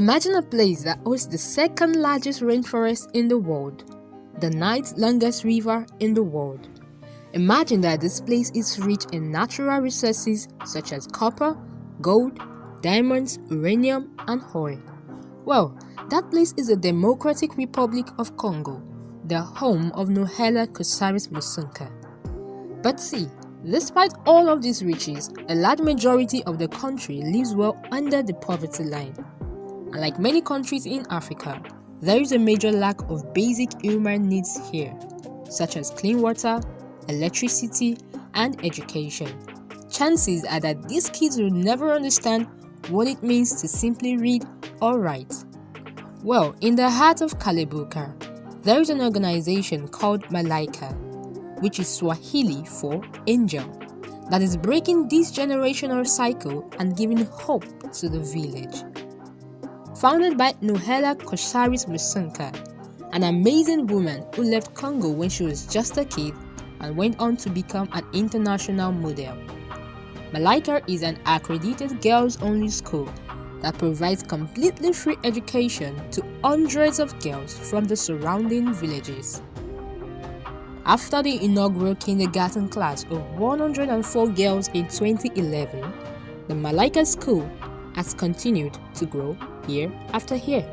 Imagine a place that hosts the second largest rainforest in the world, the ninth longest river in the world. Imagine that this place is rich in natural resources such as copper, gold, diamonds, uranium, and oil. Well, that place is the Democratic Republic of Congo, the home of Noëlla Coursaris Musunka. But see, despite all of these riches, a large majority of the country lives well under the poverty line. And like many countries in Africa, there is a major lack of basic human needs here, such as clean water, electricity, and education. Chances are that these kids will never understand what it means to simply read or write. Well, in the heart of Kalebuka, there is an organization called Malaika, which is Swahili for angel, that is breaking this generational cycle and giving hope to the village. Founded by Noëlla Coursaris Musunka, an amazing woman who left Congo when she was just a kid and went on to become an international model. Malaika is an accredited girls-only school that provides completely free education to hundreds of girls from the surrounding villages. After the inaugural kindergarten class of 104 girls in 2011, the Malaika school has continued to grow year after year.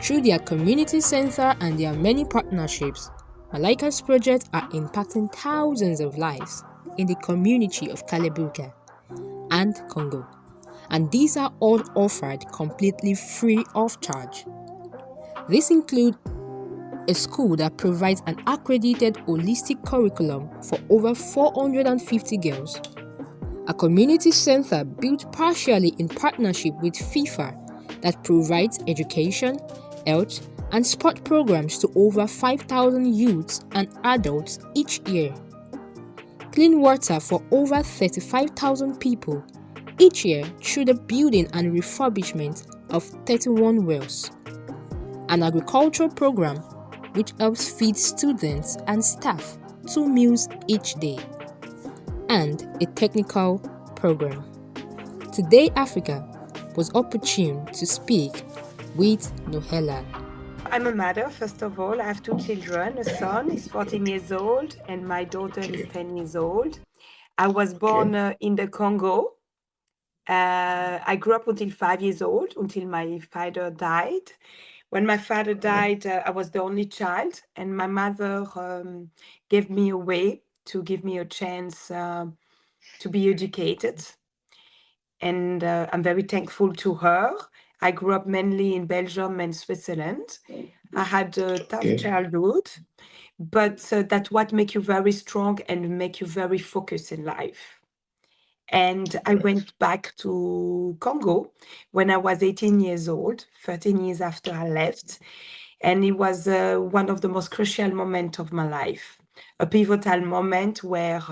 Through their community center and their many partnerships, Malaika's projects are impacting thousands of lives in the community of Kalebuka and Congo, and these are all offered completely free of charge. These include a school that provides an accredited holistic curriculum for over 450 girls, a community center built partially in partnership with FIFA that provides education, health, and sport programs to over 5,000 youths and adults each year. Clean water for over 35,000 people each year through the building and refurbishment of 31 wells. An agricultural program which helps feed students and staff 2 meals each day. And a technical program. Today Africa was opportune to speak with Noëlla. I'm a mother, first of all. I have 2 children. A son is 14 years old and my daughter is 10 years old. I was born in the Congo. I grew up until 5 years old, until my father died. When my father died, I was the only child, and my mother gave me away to give me a chance to be educated. And I'm very thankful to her. I grew up mainly in Belgium and Switzerland. I had a tough childhood, but that's what makes you very strong and make you very focused in life. And I went back to Congo when I was 18 years old, 13 years after I left. And it was one of the most crucial moments of my life, a pivotal moment where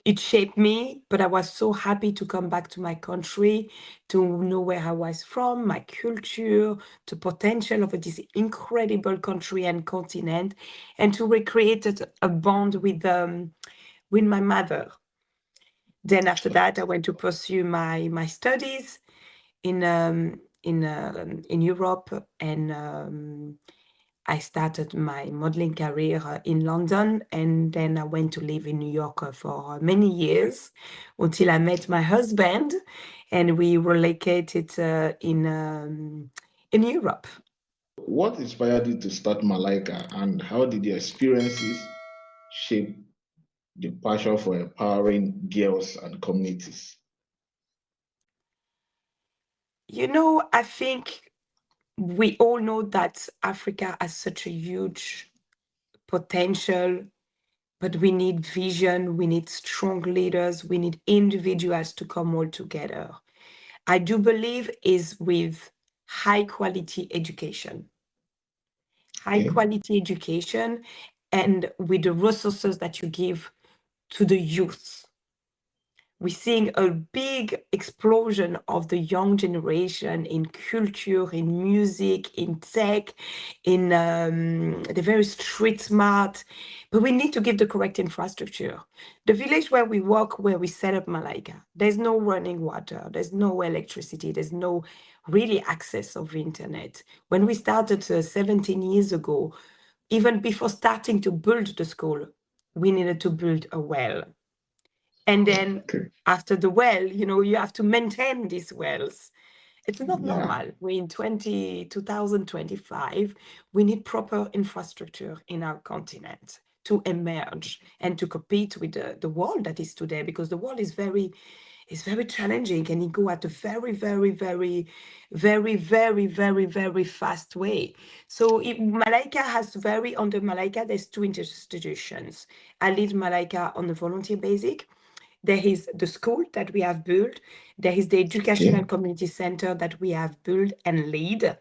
it shaped me, but I was so happy to come back to my country, to know where I was from, my culture, the potential of this incredible country and continent, and to recreate a bond with my mother. Then after that, I went to pursue my studies in Europe, and I started my modeling career in London, and then I went to live in New York for many years until I met my husband, and we relocated in Europe. What inspired you to start Malaika, and how did your experiences shape the passion for empowering girls and communities? You know, I think we all know that Africa has such a huge potential, but we need vision, we need strong leaders, we need individuals to come all together. I do believe is with high quality education. High quality education and with the resources that you give to the youth. we're seeing a big explosion of the young generation in culture, in music, in tech, in they're very street smart, but we need to give the correct infrastructure. The village where we work, where we set up Malaika, there's no running water, there's no electricity, there's no really access of internet. When we started 17 years ago, even before starting to build the school, we needed to build a well. And then after the well, you have to maintain these wells. It's not normal. We're in 2025. We need proper infrastructure in our continent to emerge and to compete with the world that is today, because the world is very challenging, and it go at a very, very, very, very, very, very, very fast way. So Malaika under Malaika, there's two institutions. I lead Malaika on a volunteer basis. There is the school that we have built. There is the educational community center that we have built and lead.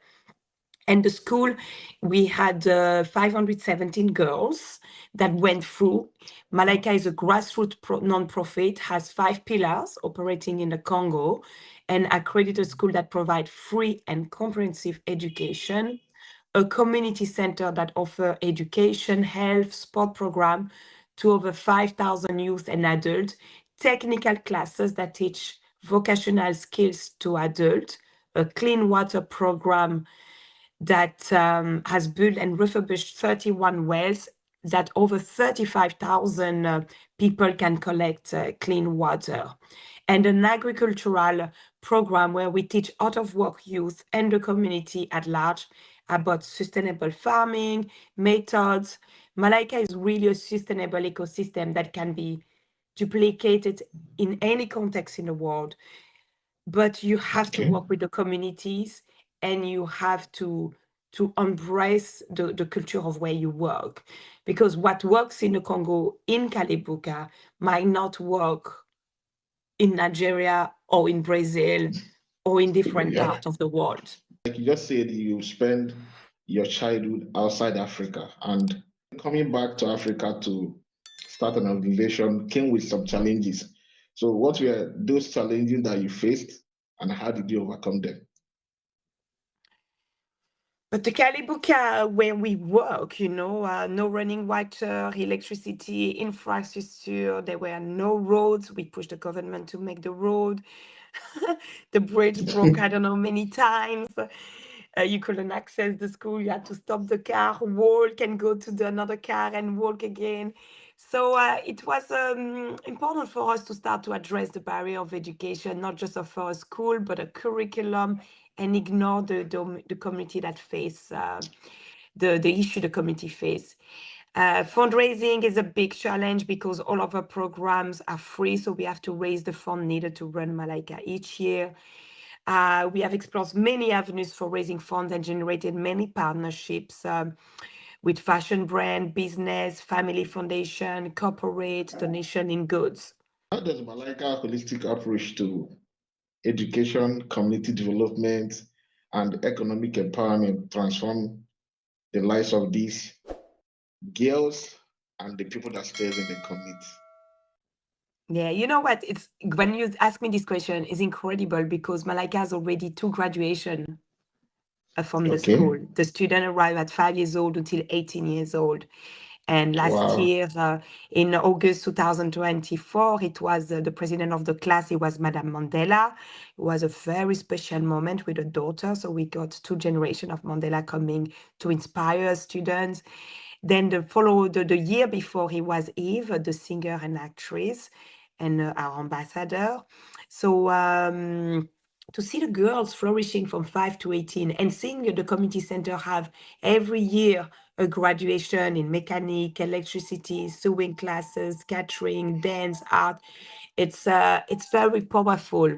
And the school, we had 517 girls that went through. Malaika is a grassroots non-profit, has 5 pillars operating in the Congo, and accredited school that provide free and comprehensive education, a community center that offer education, health, sport program to over 5,000 youth and adults, technical classes that teach vocational skills to adults, a clean water program that has built and refurbished 31 wells that over 35,000 people can collect clean water, and an agricultural program where we teach out-of-work youth and the community at large about sustainable farming methods. Malaika is really a sustainable ecosystem that can be duplicated in any context in the world, but you have to work with the communities, and you have to embrace the culture of where you work, because what works in the Congo, in Kalibuka, might not work in Nigeria or in Brazil or in different parts of the world. Like you just said, you spend your childhood outside Africa, and coming back to Africa to start an organization came with some challenges. So what were those challenges that you faced, and how did you overcome them? But the Kalibuka where we work, no running water, electricity, infrastructure, there were no roads. We pushed the government to make the road. The bridge broke, I don't know, many times. You couldn't access the school. You had to stop the car, walk, and go to another car and walk again. So it was important for us to start to address the barrier of education, not just of our school, but a curriculum, and ignore the community that face the issue the community face. Fundraising is a big challenge because all of our programs are free, so we have to raise the fund needed to run Malaika each year. We have explored many avenues for raising funds and generated many partnerships with fashion brand, business, family foundation, corporate, donation in goods. How does Malaika holistic approach to education, community development, and economic empowerment transform the lives of these girls and the people that serve in the community? Yeah, you know what? It's when you ask me this question, it's incredible because Malaika has already 2 graduations from the school. The student arrived at 5 years old until 18 years old. And last year, in August 2024, it was the president of the class. It was Madame Mandela. It was a very special moment with a daughter. So we got 2 generations of Mandela coming to inspire students. Then the year before, he was Eve, the singer and actress, and our ambassador. So to see the girls flourishing from 5 to 18 and seeing the community center have every year a graduation in mechanic, electricity, sewing classes, catering, dance, art, it's very powerful.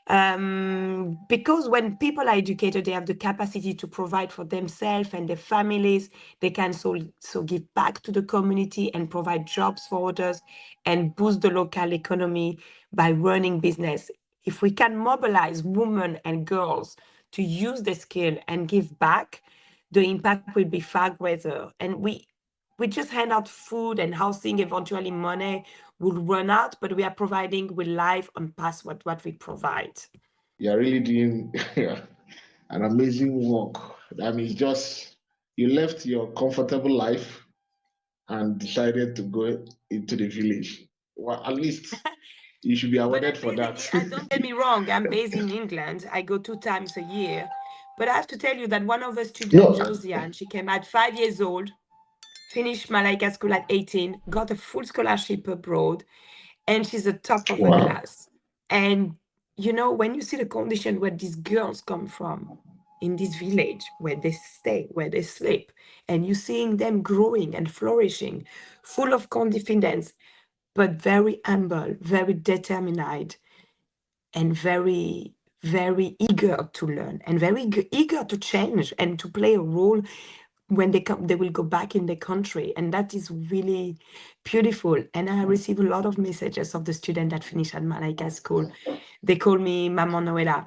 Because when people are educated, they have the capacity to provide for themselves and their families. They can so give back to the community and provide jobs for others and boost the local economy by running business. If we can mobilize women and girls to use the skill and give back, the impact will be far greater. And we just hand out food and housing, eventually money. will run out, but we are providing with life on past what we provide. You're really doing an amazing work. I mean, just you left your comfortable life and decided to go into the village. Well, at least you should be awarded for that. Don't get me wrong, I'm based in England. I go 2 times a year. But I have to tell you that one of the students, No, Josiane, she came at 5 years old, finished Malaika school at 18, got a full scholarship abroad, and she's the top of her wow. class. And you know, when you see the condition where these girls come from in this village, where they stay, where they sleep, and you seeing them growing and flourishing, full of confidence, but very humble, very determined, and very, very eager to learn, and very eager to change and to play a role when they come, they will go back in their country. And that is really beautiful. And I receive a lot of messages of the students that finish at Malaika school. They call me Maman Noëlla.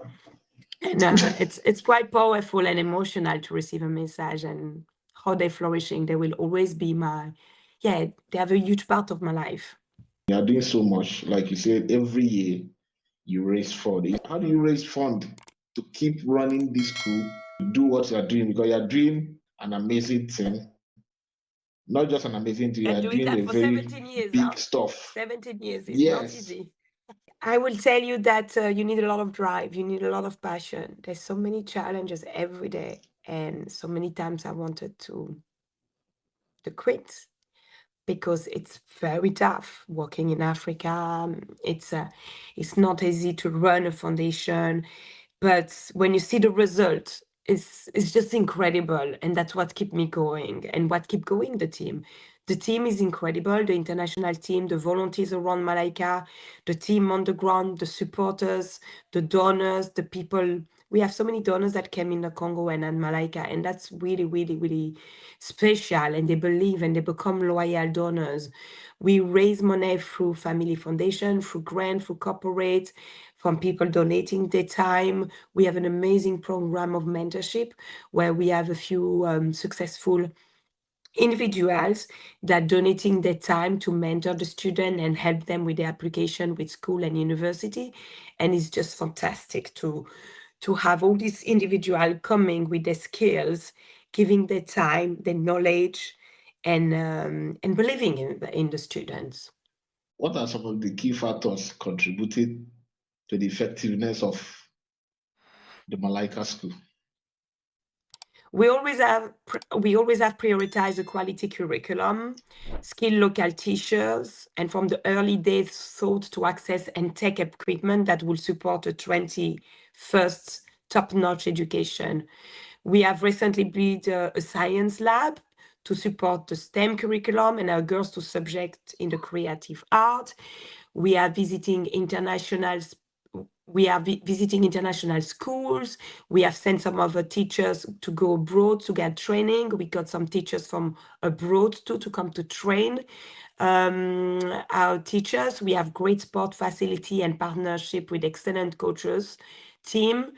And it's quite powerful and emotional to receive a message, and how they're flourishing. They will always be they have a huge part of my life. You are doing so much. Like you said, every year you raise fund. How do you raise fund to keep running this school, do what you are doing? Because you are doing an amazing thing. Not just an amazing thing, you are Doing doing that a for very 17 years, big stuff. 17 years is not Yes. easy. I will tell you that you need a lot of drive, you need a lot of passion. There's so many challenges every day, and so many times I wanted to quit, because it's very tough working in Africa. It's not easy to run a foundation, but when you see the result, it's just incredible, and that's what keep me going, and what keep going the team. The team is incredible, the international team, the volunteers around Malaika, the team on the ground, the supporters, the donors, the people. We have so many donors that came in the Congo and at Malaika, and that's really, really, really special, and they believe and they become loyal donors. We raise money through family foundation, through grant, through corporate, from people donating their time. We have an amazing program of mentorship where we have a few successful individuals that donating their time to mentor the student and help them with their application with school and university. And it's just fantastic to have all these individuals coming with their skills, giving their time, their knowledge, and believing in the students. What are some of the key factors contributing to the effectiveness of the Malaika School? We always have prioritized a quality curriculum, skilled local teachers, and from the early days thought to access and tech equipment that will support a 21st top-notch education. We have recently built a science lab to support the STEM curriculum and our girls to subject in the creative art. We are visiting international schools. We have sent some of the teachers to go abroad to get training. We got some teachers from abroad too to come to train our teachers. We have great sport facility and partnership with excellent coaches team.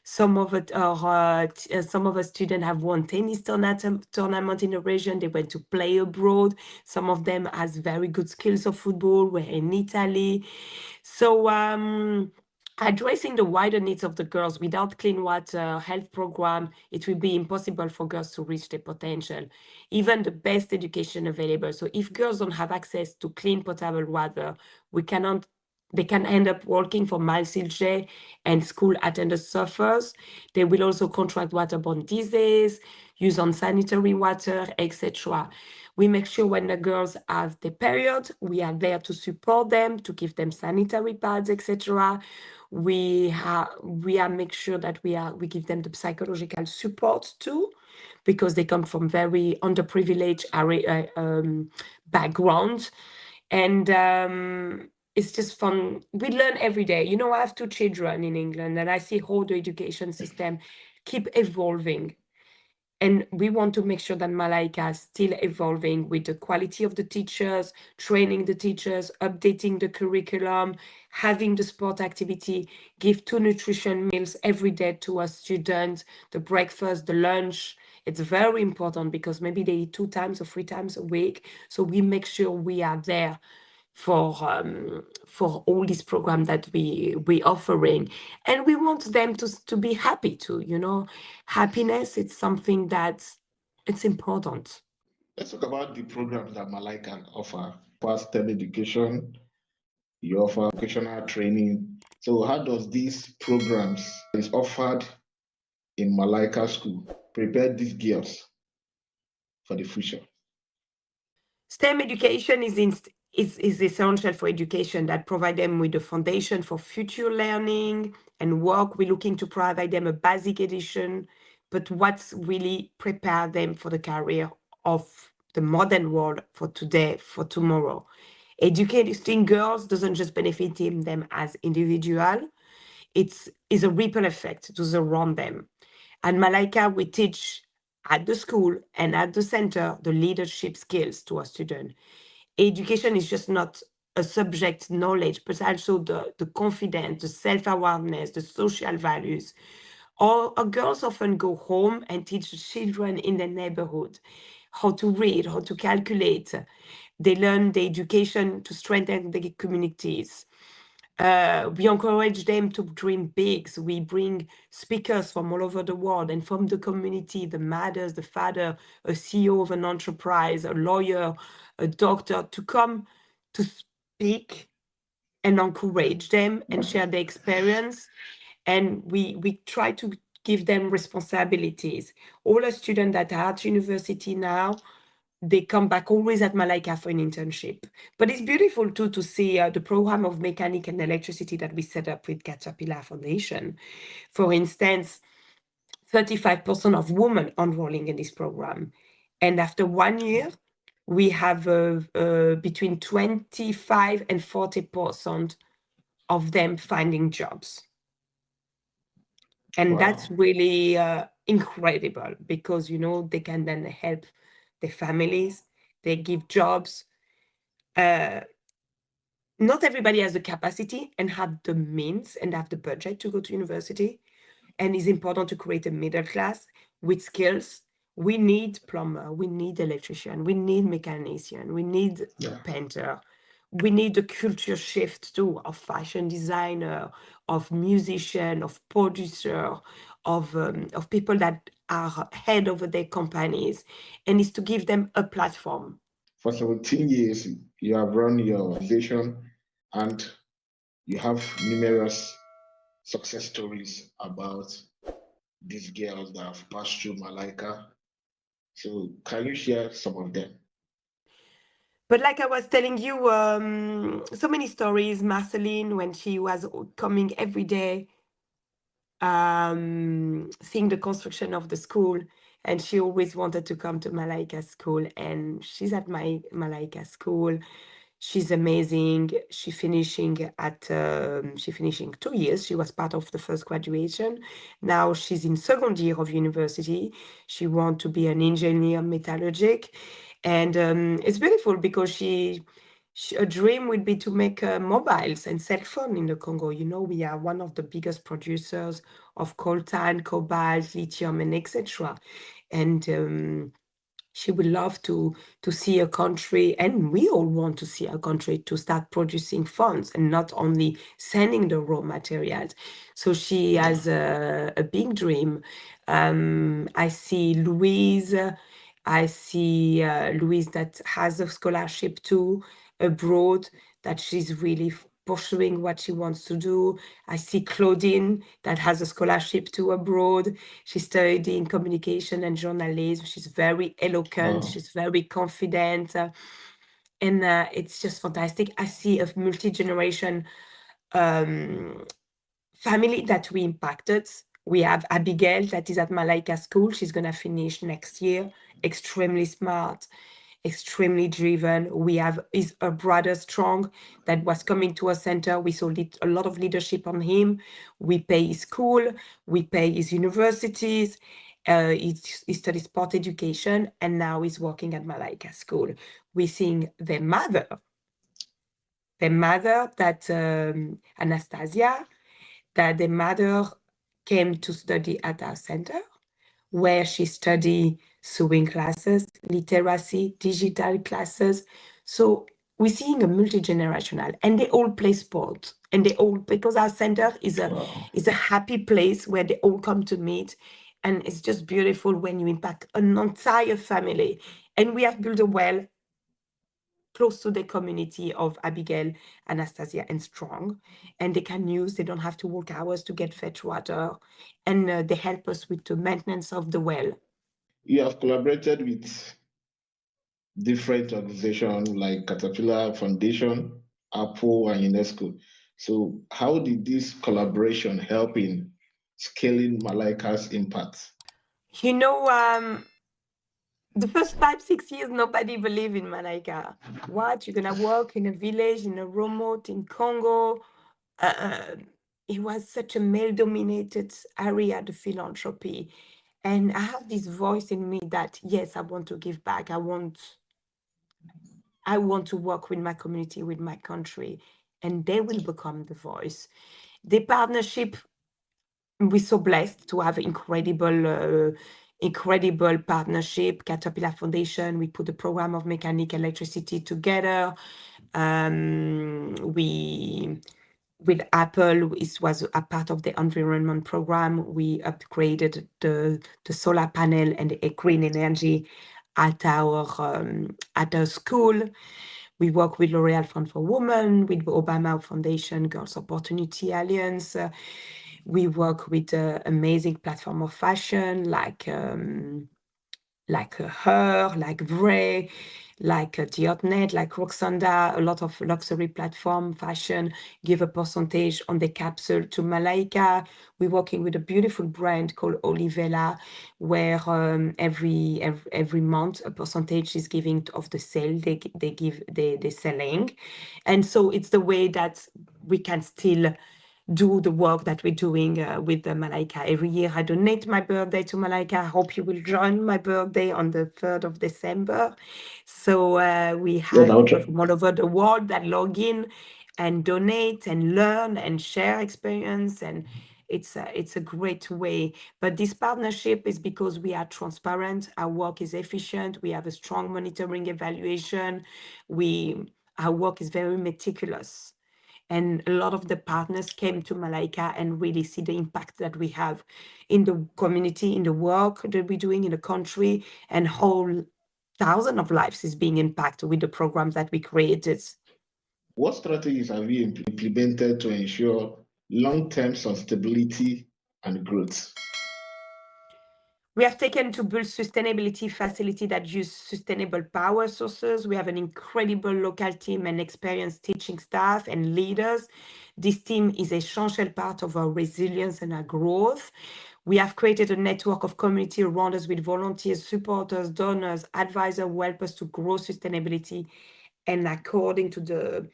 Some of the students have won tennis tournament in the region. They went to play abroad. Some of them has very good skills of football. We're in Italy. So addressing the wider needs of the girls without clean water, health program, it will be impossible for girls to reach their potential, even the best education available. So if girls don't have access to clean potable water, they can end up working for malsilge, and school attendance suffers. They will also contract waterborne disease, use unsanitary water, etc. We make sure when the girls have their period, we are there to support them, to give them sanitary pads, etc. We make sure that we give them the psychological support too, because they come from very underprivileged background, and it's just fun. We learn every day. You know, I have 2 children in England, and I see how the education system keep evolving. And we want to make sure that Malaika is still evolving with the quality of the teachers, training the teachers, updating the curriculum, having the sport activity, give 2 nutrition meals every day to our students, the breakfast, the lunch. It's very important because maybe they eat 2 times or 3 times a week. So we make sure we are there for all these programs that we offering, and we want them to be happy too. Happiness, it's something that it's important. Let's talk about the programs that Malaika offer. First, STEM education, you offer vocational training. So how does these programs is offered in Malaika school prepare these girls for the future? STEM education is essential for education, that provide them with the foundation for future learning and work. We're looking to provide them a basic education, but what's really prepare them for the career of the modern world, for today, for tomorrow. Educating girls doesn't just benefit them as individual, it's a ripple effect to around them. At Malaika, we teach at the school and at the center the leadership skills to our students. Education is just not a subject knowledge, but also the confidence, the self-awareness, the social values. Our girls often go home and teach the children in their neighborhood how to read, how to calculate. They learn the education to strengthen the communities. We encourage them to dream big. So we bring speakers from all over the world and from the community, the mothers, the father, a CEO of an enterprise, a lawyer, a doctor, to come to speak and encourage them and share their experience. And we try to give them responsibilities. All the students that are at university now, they come back always at Malaika for an internship. But it's beautiful too to see the program of mechanic and electricity that we set up with Caterpillar Foundation. For instance, 35% of women enrolling in this program. And after 1 year, we have between 25 and 40% of them finding jobs. And Wow. that's really incredible, because, they can then help their families, they give jobs. Not everybody has the capacity and have the means and have the budget to go to university. And it's important to create a middle class with skills. We need plumber, we need electrician, we need mechanician, we need painter. We need a culture shift too, of fashion designer, of musician, of producer, of people that are head over their companies, and it's to give them a platform. For 17 years, you have run your organization and you have numerous success stories about these girls that have passed through Malaika. So can you share some of them? But like I was telling you, so many stories. Marceline, when she was coming every day, seeing the construction of the school, and she always wanted to come to Malaika school, and she's at my Malaika school. She's amazing. She finishing 2 years. She was part of the first graduation. Now she's in second year of university. She wants to be an engineer metallurgic. And it's beautiful because a dream would be to make mobiles and cell phone in the Congo. We are one of the biggest producers of coltan, cobalt, lithium, and etc. And she would love to see a country, and we all want to see a country to start producing phones and not only sending the raw materials. So she has a big dream. I see Louise. I see Louise that has a scholarship too abroad, that she's really pursuing what she wants to do. I see Claudine that has a scholarship to abroad. She's studying communication and journalism. She's very eloquent. Wow. She's very confident. And it's just fantastic. I see a multi-generation family that we impacted. We have Abigail that is at Malaika school. She's going to finish next year. Extremely smart, extremely driven. We have her brother Strong that was coming to our center. We saw a lot of leadership on him. We pay his school, we pay his universities. He studies sport education, and now he's working at Malaika school. We're seeing their mother that Anastasia, that the mother came to study at our center, where she studied sewing classes, literacy, digital classes. So we're seeing a multi-generational, and they all play sport, and they all, because our center is a happy place where they all come to meet, and it's just beautiful when you impact an entire family. And we have built a well close to the community of Abigail, Anastasia, and Strong, and they can use, they don't have to work hours to get fetch water, and they help us with the maintenance of the well. You have collaborated with different organizations like Caterpillar Foundation, Apple, and UNESCO. So how did this collaboration help in scaling Malaika's impact? You know, the first 5, 6 years, nobody believed in Malaika. What? You're gonna work in a village, in a remote, in Congo? It was such a male-dominated area, the philanthropy. And I have this voice in me that, yes, I want to give back. I want to work with my community, with my country, and they will become the voice. The partnership, we're so blessed to have incredible partnership. Caterpillar Foundation, we put the program of mechanic electricity together. With Apple, it was a part of the environment program. We upgraded the solar panel and the green energy at our school. We work with L'Oréal Fund for Women, with the Obama Foundation Girls Opportunity Alliance. We work with an amazing platform of fashion like Her, like Vray, like Diotnet, like Roxanda, a lot of luxury platform fashion, give a percentage on the capsule to Malaika. We're working with a beautiful brand called Olivella, where every month a percentage is giving of the sale they're selling. And so it's the way that we can still do the work that we're doing with the Malaika. Every year I donate my birthday to Malaika. I hope you will join my birthday on the 3rd of December. So we have people from all over the world that log in and donate and learn and share experience, and it's a great way. But this partnership is because we are transparent, our work is efficient, we have a strong monitoring evaluation, our work is very meticulous. And a lot of the partners came to Malaika and really see the impact that we have in the community, in the work that we're doing in the country, and whole thousands of lives is being impacted with the programs that we created. What strategies have you implemented to ensure long-term sustainability and growth? We have taken to build sustainability facility that use sustainable power sources. We have an incredible local team and experienced teaching staff and leaders. This team is an essential part of our resilience and our growth. We have created a network of community around us with volunteers, supporters, donors, advisors who help us to grow sustainability. And according to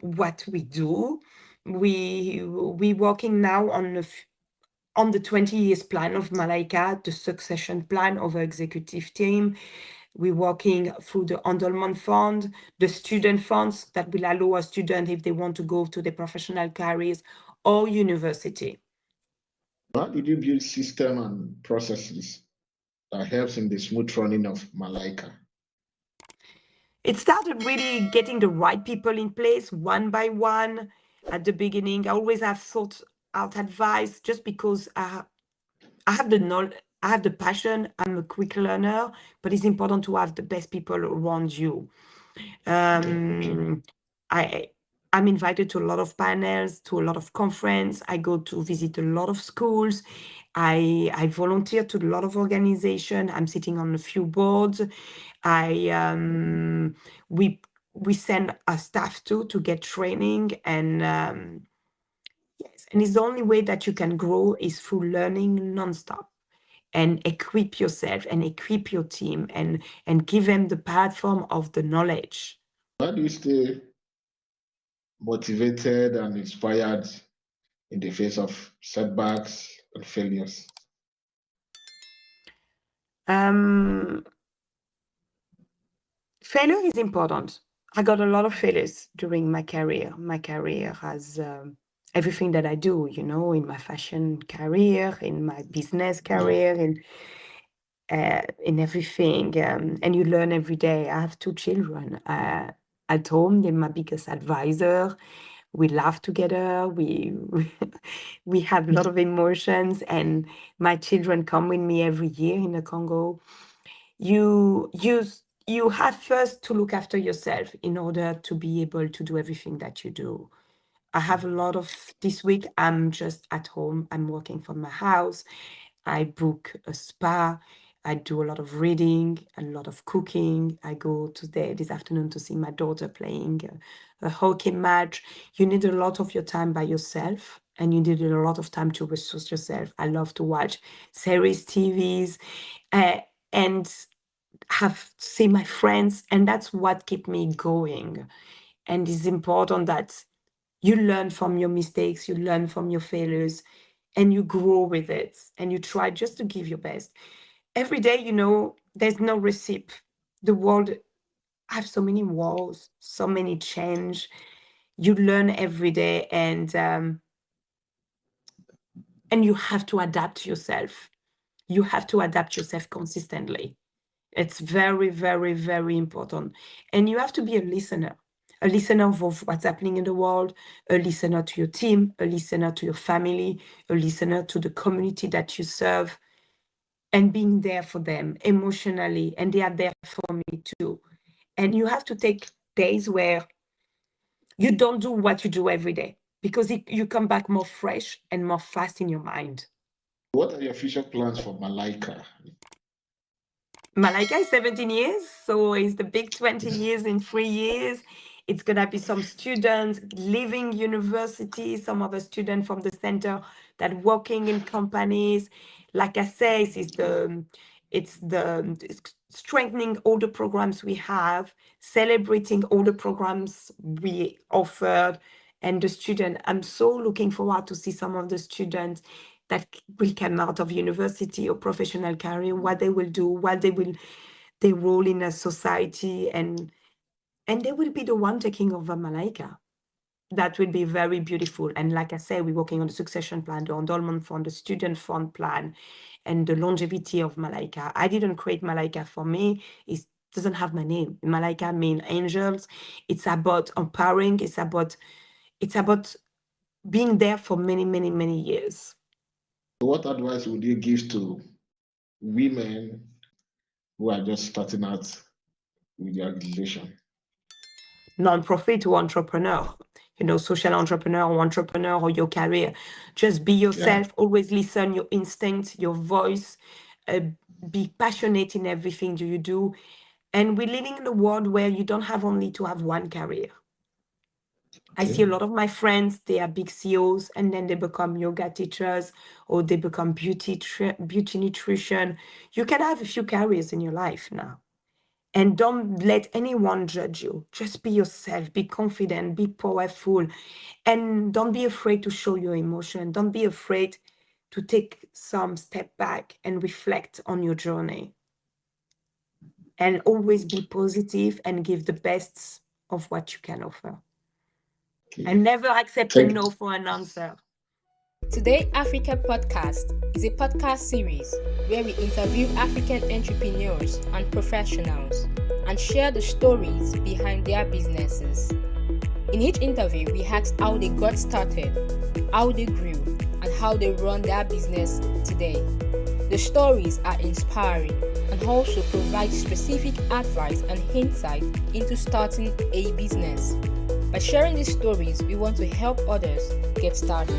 what we do, we working now on the 20 years plan of Malaika, the succession plan of our executive team. We're working through the endowment fund, the student funds that will allow a student if they want to go to the professional careers or university. How did you build system and processes that helps in the smooth running of Malaika? It started really getting the right people in place one by one. At the beginning, I always have thought out advice just because I have the knowledge, I have the passion, I'm a quick learner, but it's important to have the best people around you. I'm invited to a lot of panels, to a lot of conferences. I go to visit a lot of schools. I volunteer to a lot of organizations. I'm sitting on a few boards. We send our staff to get training, and yes, and it's the only way that you can grow is through learning nonstop, and equip yourself and equip your team and give them the platform of the knowledge. How do you stay motivated and inspired in the face of setbacks and failures? Failure is important. I got a lot of failures during my career. My career has everything that I do, in my fashion career, in my business career, in everything. And you learn every day. I have 2 children. at home. They're my biggest advisor. We laugh together. We have a lot of emotions, and my children come with me every year in the Congo. You have first to look after yourself in order to be able to do everything that you do. I have a lot of this week. I'm just at home. I'm working from my house. I book a spa. I do a lot of reading, a lot of cooking. I go this afternoon to see my daughter playing a hockey match. You need a lot of your time by yourself, and you need a lot of time to resource yourself. I love to watch series, TVs, and see my friends, and that's what keep me going. And it's important that you learn from your mistakes, you learn from your failures, and you grow with it, and you try just to give your best. Every day, there's no recipe. The world has so many wars, so many change. You learn every day, and you have to adapt yourself. You have to adapt yourself consistently. It's very, very, very important. And you have to be a listener of what's happening in the world, a listener to your team, a listener to your family, a listener to the community that you serve, and being there for them emotionally. And they are there for me too. And you have to take days where you don't do what you do every day, because you come back more fresh and more fast in your mind. What are your future plans for Malaika? Malaika is 17 years, so it's the big 20 years in 3 years. It's going to be some students leaving university, some other students from the center that working in companies. Like I say, it's strengthening all the programs we have, celebrating all the programs we offered, and the student. I'm so looking forward to see some of the students that will come out of university or professional career, what they will do, their role in a society, and they will be the one taking over Malaika. That will be very beautiful. And like I said, we're working on the succession plan, the endowment fund, the student fund plan, and the longevity of Malaika. I didn't create Malaika for me. It doesn't have my name. Malaika means angels. It's about empowering. It's about being there for many, many, many years. What advice would you give to women who are just starting out with their organization? Non-profit or entrepreneur, social entrepreneur or your career. Just be yourself. Always listen your instinct, your voice. Be passionate in everything you do. And we're living in a world where you don't have only to have one career. I see a lot of my friends, they are big CEOs, and then they become yoga teachers, or they become beauty nutrition. You can have a few careers in your life now. And don't let anyone judge you. Just be yourself, be confident, be powerful, and don't be afraid to show your emotion. Don't be afraid to take some step back and reflect on your journey. And always be positive and give the best of what you can offer. And never accept a no for an answer. Today Africa Podcast is a podcast series where we interview African entrepreneurs and professionals and share the stories behind their businesses. In each interview, we ask how they got started, how they grew, and how they run their business today. The stories are inspiring and also provide specific advice and insight into starting a business. By sharing these stories, we want to help others get started.